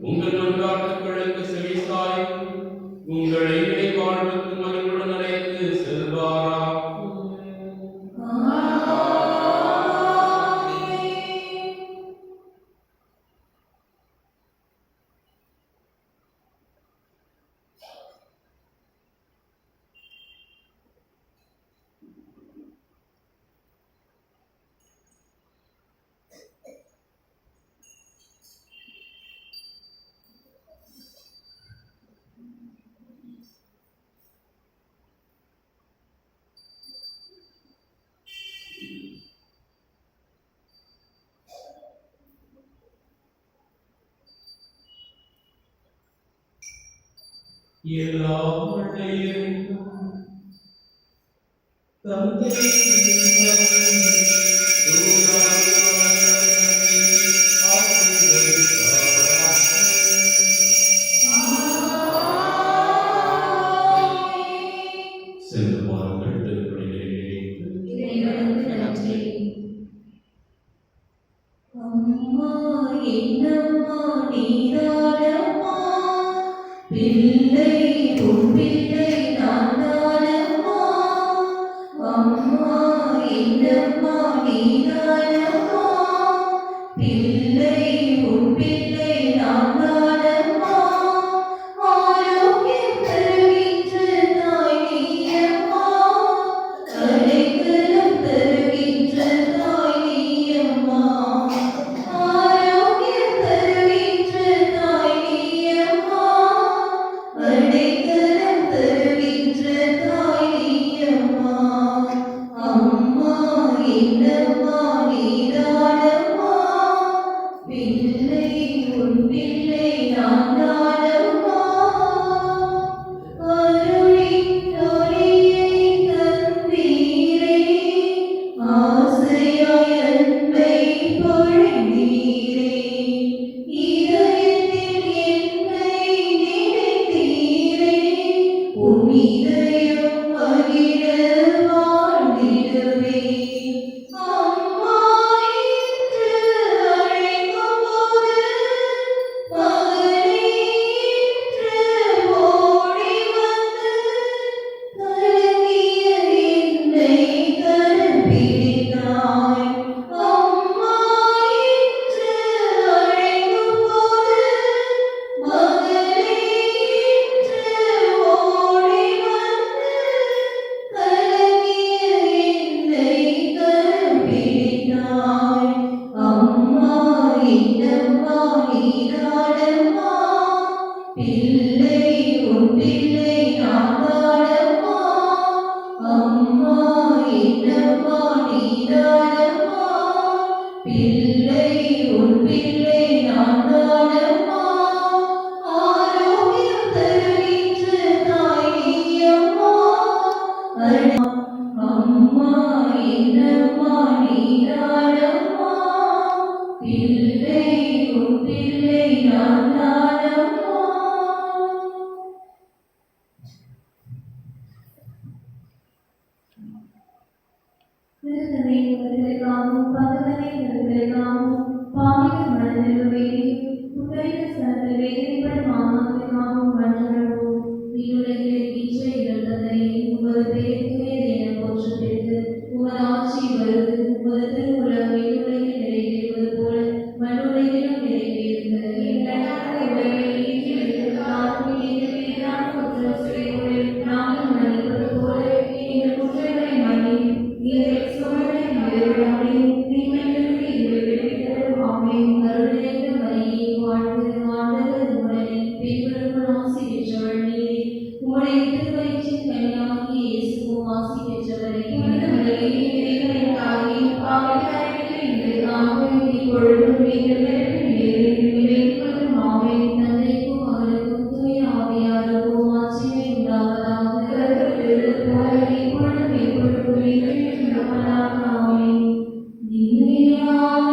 உங்கள் மன்றாட்டுகளுக்கு செவிசாய்த்து உங்களை இறைவாழ்வுக்கு மகிழ்வுடன் அழைத்து செல்வாராக. எல்லாம் வல்ல இறைவன் தந்தை சென்று வாருங்கள் திருப்பணிகளை நிறைவேற்று. இறைவனுக்கு நன்றி. அம்மா என்னம்மா நீதானம்மா, பிள்ளை உன் பிள்ளை நான் தானம்மா. அம்மா என்னம்மா நீதானம்மா, பிள்ளை உன் பிள்ளை நான் தானம்மா. ஆரோக்கியம் தருகின்ற தாய் நீயம்மா, அடைக்கலம் தருகின்ற தாய் நீயம்மா. ஆரோக்கியம் தருகின்ற தாய் நீயம்மா, அடைக்கலம் தருகின்ற தாய் நீயம்மா. அம்மா என்னம்மா நீதானம்மா, பிள்ளை உன் பிள்ளை நான் தானம்மா. அருளின் ஒளியை தந்தீரே, ஆசையாய் அன்பை பொழிந்தீரே. இதயத்தில் என்னை நினைத்தீரே, உன் இதயம் மகிழ வாழ்ந்திடுவே. அம்மா என்று அழைக்கும்போது மகனே என்று ஓடி வந்து கலங்கிய என்னை கரம் பிடித்தாய். அம்மா என்று அழைக்கும்போது மகனே என்று ஓடி வந்து கலங்கிய என்னை கரம் பிடித்தாய். அம்மா என்னம்மா நீதானம்மா, பிள்ளை உன் பிள்ளை நான் தானம்மா. அம்மா என்னம்மா நீதானம்மா, பிள்ளை உன் பிள்ளை நான் தானம்மா. ஆரோக்கியம் தருகின்ற தாய் நீயம்மா. அம்மா என்னம்மா நீதானம்மா, பிள்ளை உன் பிள்ளை நான் தானம்மா. திருத்தந்தை உங்களுக்காகவும் பகவனை உங்களுக்காகவும் பாவிகள் மனதில் வேண்டி உங்களின் சனத்தில் வேதனைப்படும் ஆன்மாக்களுக்காகவும் மன்றாடுவோம். விண்ணுலகில் வீற்ற எங்கள் தந்தையே, உமது பெயர் தூயது என போற்றப்பெற்று உமது ஆட்சி வருவது, உமது திருவுளம் விண்ணுலகில் நிறைவேறுவது போல மண்ணுலகிலும் நிறைவேறுக. எங்கள் தந்தைக்கும் மகனுக்கும் தூய ஆவியாருக்கும் ஆட்சியை உண்டாவதாக இப்பொழுதும் எப்பொழுதும் என்றென்றும் ஆமென். எங்களுக்காக